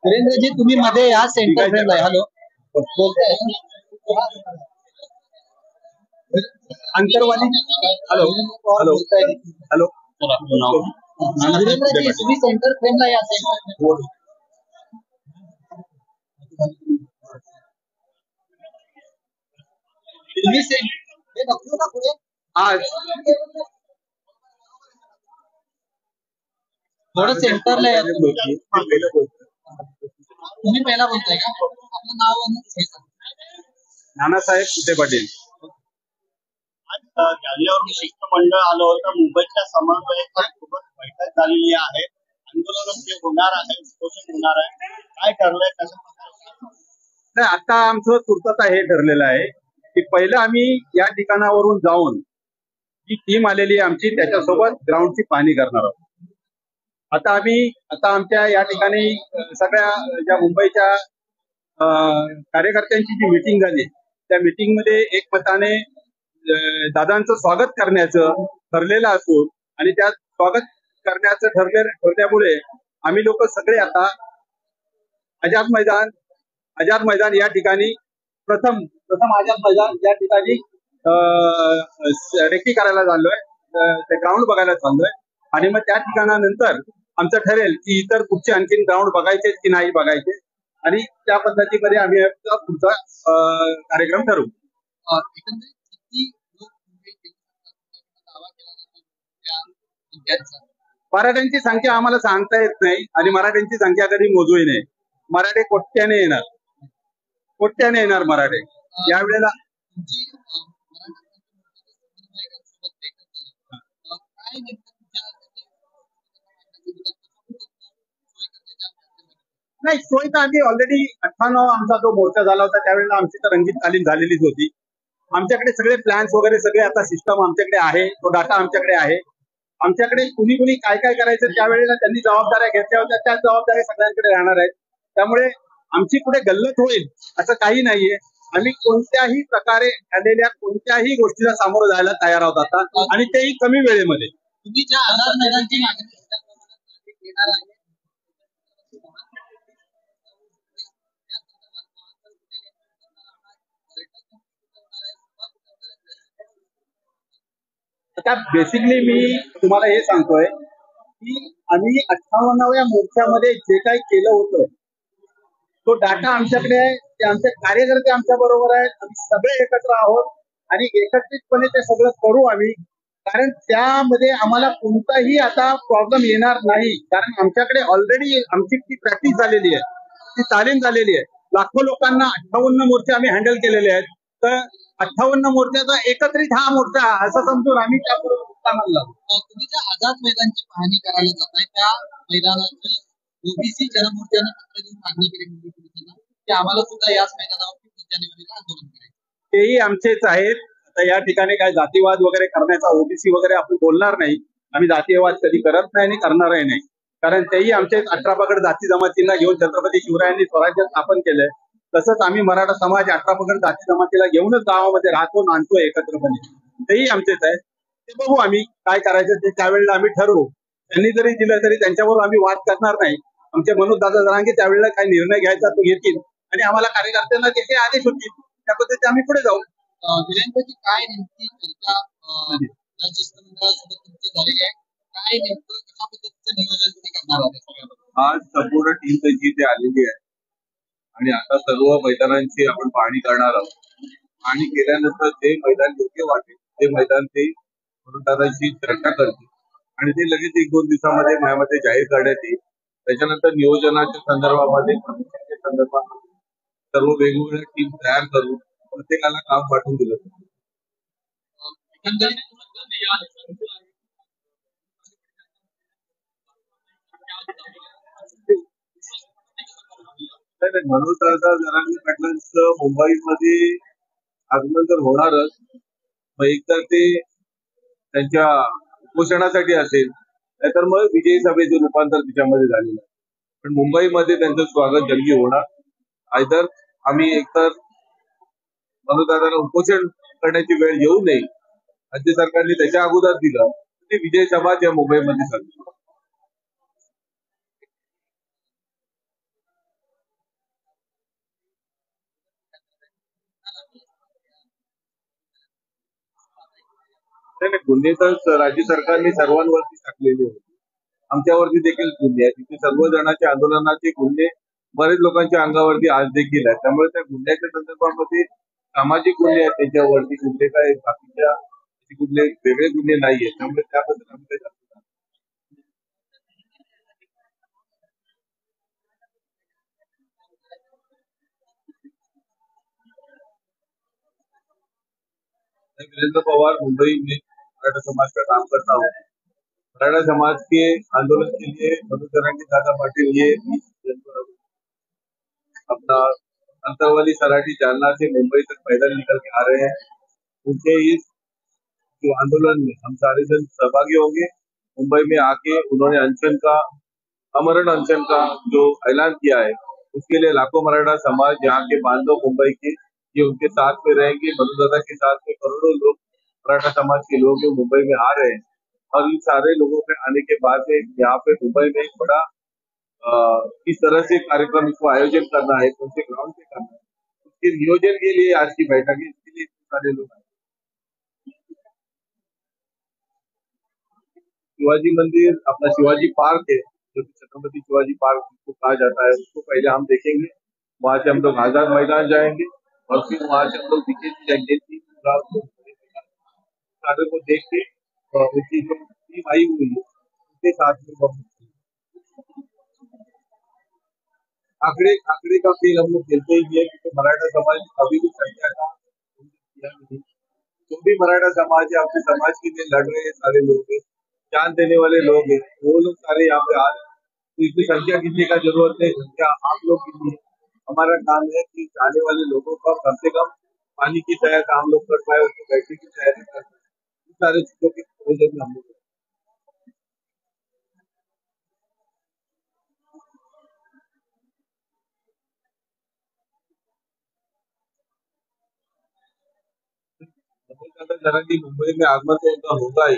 वीरेंद्रजी तुम्ही मध्ये या सेंटर फ्रेमला. हॅलो बोलताय Antarwali. Hello hello hello Virendraji तुम्ही सेंटर फ्रेमला या. सेंटर तुम्ही पुढे थोडं सेंटरला या. तुम्ही पहिला बोलताय का? आपलं नाव नानासाहेब कुटे पाटील. आज जागेवर शिष्टमंडळ आलं होतं. मुंबईच्या समन्वयकांसोबत बैठक झालेली आहे. आंदोलन जे होणार आहे, उपोषण होणार आहे, काय ठरलंय कसं? नाही, आता आमचं तुर्तास हे ठरलेलं आहे की पहिलं आम्ही या ठिकाणावरून जाऊन जी टीम आलेली आहे आमची त्याच्यासोबत ग्राउंडची पाहणी करणार आहोत. आता आमच्या या ठिकाणी सगळ्या ज्या मुंबईच्या कार्यकर्त्यांची जी मीटिंग झाली त्या मीटिंगमध्ये एकमताने दादांचं स्वागत करण्याचं ठरलेलं असून आणि त्या स्वागत करण्याचं ठरल्यामुळे आम्ही लोक सगळे आता आझाद मैदान या ठिकाणी प्रथम आझाद मैदान या ठिकाणी रेकी करायला चाललोय. ते ग्राउंड बघायला चाललोय आणि मग त्या ठिकाणानंतर आमचं ठरेल की इतर कुठचे आणखीन ग्राउंड बघायचे की नाही बघायचे आणि त्या पद्धतीमध्ये आम्ही पुढचा कार्यक्रम ठरवू. मराठ्यांची संख्या आम्हाला सांगता येत नाही आणि मराठ्यांची संख्या कधी मोजूही नाही. मराठे कोट्याने येणार मराठे यावेळेला. नाही, सोय तर आम्ही ऑलरेडी 98 आमचा जो मोर्चा झाला होता त्यावेळेला आमची तर रंगीत तालीम झालेलीच होती. आमच्याकडे सगळे प्लॅन्स वगैरे सगळे आता सिस्टम आमच्याकडे आहे. तो डाटा आमच्याकडे आहे. आमच्याकडे कुणी काय करायचं त्यावेळेला त्यांनी जबाबदाऱ्या घेतल्या होत्या त्याच जबाबदाऱ्या सगळ्यांकडे राहणार आहेत. त्यामुळे आमची कुठे गल्लत होईल असं काही नाहीये. आम्ही कोणत्याही प्रकारे आलेल्या कोणत्याही गोष्टीला सामोरं जायला तयार आहोत आता आणि तेही कमी वेळेमध्ये. तुम्ही ज्या आझाद मैदानची मागणी आता बेसिकली मी तुम्हाला हे सांगतोय की आम्ही 58व्या मोर्चामध्ये जे काही केलं होतं तो डाटा आमच्याकडे आहे. ते आमचे कार्यकर्ते आमच्या बरोबर आहेत. आम्ही सगळे एकत्र आहोत आणि एकत्रितपणे ते सगळं करू आम्ही. कारण त्यामध्ये आम्हाला कोणताही आता प्रॉब्लेम येणार नाही. कारण आमच्याकडे ऑलरेडी आमची ती प्रॅक्टिस झालेली आहे, ती तालीम झालेली आहे. लाखो लोकांना 58 मोर्चे आम्ही हँडल केलेले आहेत. तर 58 मोर्चाचा एकत्रित हा मोर्चा असं समजून आम्ही त्याबरोबर मानला. तुम्ही ज्या आझाद मैदानची पाहणी करायला जाताय त्या मैदानाची ओबीसी जनमोर्चाने पत्र देऊन मागणी केली की आम्हाला सुद्धा याच मैदानावर 23 जानेवारीला आंदोलन करायचं. तेही आमचेच आहेत. आता या ठिकाणी काय जातीवाद वगैरे करण्याचा ओबीसी वगैरे आपण बोलणार नाही. आम्ही जातीयवाद कधी करत नाही आणि करणारही नाही. कारण तेही आमचे 18 पगड जाती जमातींना घेऊन छत्रपती शिवरायांनी स्वराज्य स्थापन केलंय. तसंच आम्ही मराठा समाज 18 पगड जाती जमातीला घेऊनच गावामध्ये राहतो, नांदतो एकत्रपणे. तेही आमचेच आहेत. ते बघू आम्ही काय करायचं ते त्यावेळेला आम्ही ठरवू. त्यांनी जरी दिलं तरी त्यांच्यावर आम्ही वाद करणार नाही. आमचे मनोज दादा जरांगे त्यावेळेला काय निर्णय घ्यायचा तो घेतील आणि आम्हाला कार्यकर्त्यांना जे काही आदेश होतील त्या पद्धतीने आम्ही पुढे जाऊ. वीरेंद्रजी काय नेमकी चर्चा शिष्टमंडळासोबत तुमची झालेली आहे? काय नेमकं कशा पद्धतीचं नियोजन तुम्ही करणार आहात? आज संपूर्ण टीम त्यांची इथे आलेली आहे आणि आता सर्व मैदानांची आपण पाहणी करणार आहोत. पाहणी केल्यानंतर जे मैदान योग्य वाटेल ते मैदान ते दादांशी चर्चा करतील आणि ते लगेच 1-2 दिवसामध्ये न्यायामध्ये जाहीर करण्यात येईल. त्याच्यानंतर नियोजनाच्या संदर्भामध्ये सर्व वेगवेगळ्या टीम तयार करून प्रत्येकाला काम पाठवून दिलं. मनोज दादा जरांगे पाटलांचं मुंबईमध्ये आगमन तर होणारच. मग एकदा ते त्यांच्या उपोषणासाठी असेल नाहीतर मग विजयी सभेचं रूपांतर त्याच्यामध्ये झालेलं आहे. पण मुंबईमध्ये त्यांचं स्वागत जंगी होणार. आयदर आम्ही एकतर मनोज दादाला उपोषण करण्याची वेळ येऊ नये राज्य सरकारने त्याच्या अगोदर दिलं ते विजय सभा या मुंबईमध्ये झाली. नाही नाही, गुन्हे तर राज्य सरकारने सर्वांवरती टाकलेले होते. आमच्यावरती देखील गुन्हे आहेत. तिथे सर्व जणांच्या आंदोलनाचे गुन्हे बरेच लोकांच्या अंगावरती आज देखील आहेत. त्यामुळे त्या गुन्ह्याच्या संदर्भामध्ये सामाजिक गुन्हे आहेत त्याच्यावरती, कुठले काय बाकीच्या असे कुठले वेगळे गुन्हे नाहीये. त्यामुळे त्याबद्दल आम्ही काही जास्त मैं वीरेंद्र पवार मुंबई में मराठा समाज का काम करता हूँ। मराठा समाज के आंदोलन के लिए मधु जरांगे दादा पाटिल ये 20 जनवरी अपना अंतरवाली सराठी जालना से मुंबई तक पैदल निकल के आ रहे हैं। उनके इस जो आंदोलन में हम सारे जन सहभागी होंगे। मुंबई में आके उन्होंने अनशन का, अमरण अनशन का जो ऐलान किया है, उसके लिए लाखों मराठा समाज, यहाँ के बांधव मुंबई के, ये उनके साथ में रहेंगे। मधु दादा के साथ में करोड़ों लोग, मराठा समाज के लोग जो मुंबई में आ रहे हैं। और इन सारे लोगों के आने के बाद में यहाँ पे मुंबई में एक बड़ा किस तरह से कार्यक्रम इसको आयोजन करना है, कौन से ग्राउंड पे करना है, उसके नियोजन के लिए आज की बैठक है। इसके लिए इतने सारे लोग आए। शिवाजी मंदिर, अपना शिवाजी पार्क है, जो कि छत्रपति शिवाजी पार्क जिसको कहा जाता है, उसको पहले हम देखेंगे। वहां से हम लोग आजाद मैदान जाएंगे और फिर वहां से हम लोग बीकेसी जगदीश सारे को देख के उनकी जो टीम आई हुई है उनके साथ में हम आंकड़े आंकड़े का खेल हम लोग खेलते ही है, क्योंकि मराठा समाज अभी भी संख्या का किया नहीं। जो भी मराठा समाज है, अपने समाज के लिए लड़ रहे हैं सारे लोग हैं, जान देने वाले लोग हैं, वो लोग सारे यहाँ पे आ रहे हैं। तो इसकी संख्या गिनने का जरूरत नहीं, संख्या आप लोग गिनिए। हमारा काम है कि आने वाले लोगों का कम से कम पानी की सहायता हम लोग कर पाए, उनको बैठने की सहायता कर पाए, इन सारी चीजों के प्रयोजन में हम लोग बहुत ज्यादा जरांगी मुंबई में आगमन तो उनका होगा ही।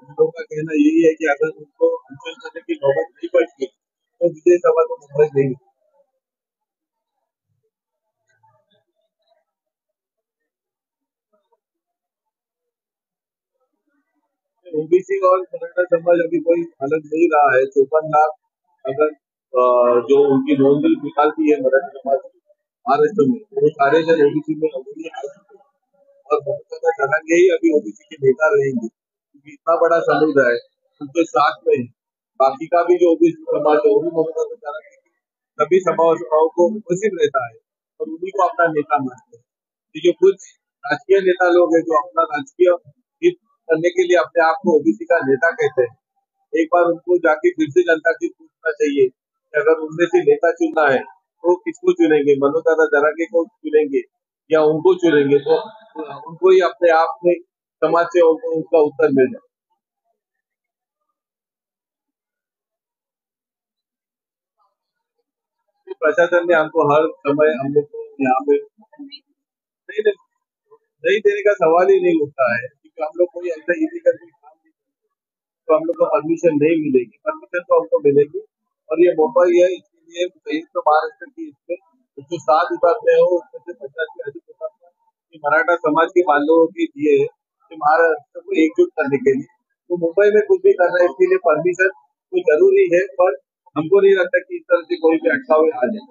हम लोग का कहना यही है कि अगर उनको अनशन करने की नौबत नहीं पड़ती तो विजय सभा तो मुंबई नहीं। ओबीसी और मराठा समाज अभी कोई अलग नहीं रहा है। 54 लाख अगर जो उनकी नोंदनी निकालती है मराठा समाज महाराष्ट्र में, तो वो सारे जन ओबीसी में ऑलरेडी आ चुके हैं। और बहुत ज्यादा जगह ही अभी ओबीसी के नेता रहेंगे, क्योंकि इतना बड़ा समुदाय उनके साथ में है। बाकी का भी जो ओबीसी समाज है वो भी ममता बनर्जी की सभी सभाओं को उपस्थित रहता है और उन्हीं को अपना नेता मानते हैं। ये जो कुछ राजकीय नेता लोग हैं जो अपना राजकीय हित करने के लिए अपने आप को ओबीसी का नेता कहते हैं, एक बार उनको जाके फिर से जनता से पूछना चाहिए कि अगर उनमें से नेता चुनना है तो किसको चुनेंगे, मनोज दादा जरांगे को चुनेंगे या उनको चुनेंगे। तो उनको ही अपने आप में समाज से उनको उसका उत्तर मिल जाए। प्रशासन ने हमको हर समय हम लोग को यहाँ पे नहीं नहीं नहीं देने का सवाल ही नहीं उठता है, क्योंकि हम लोग कोई ऐसा इलीगल काम नहीं, तो हम लोग को परमिशन नहीं मिलेगी। परमिशन तो हमको मिलेगी। और ये मुंबई है, इसके लिए संयुक्त महाराष्ट्र की इसमें जो 7 हुतात्मे हो उसमें से 50 से अधिक हुतात्मा ये मराठा समाज के बांधवों के दिए है, कि महाराष्ट्र को एकजुट करने के लिए। तो मुंबई में कुछ भी करना है इसके लिए परमिशन तो जरूरी है, पर हमको नहीं लगता कि इस तरह से कोई भी अटकावे आ जाए।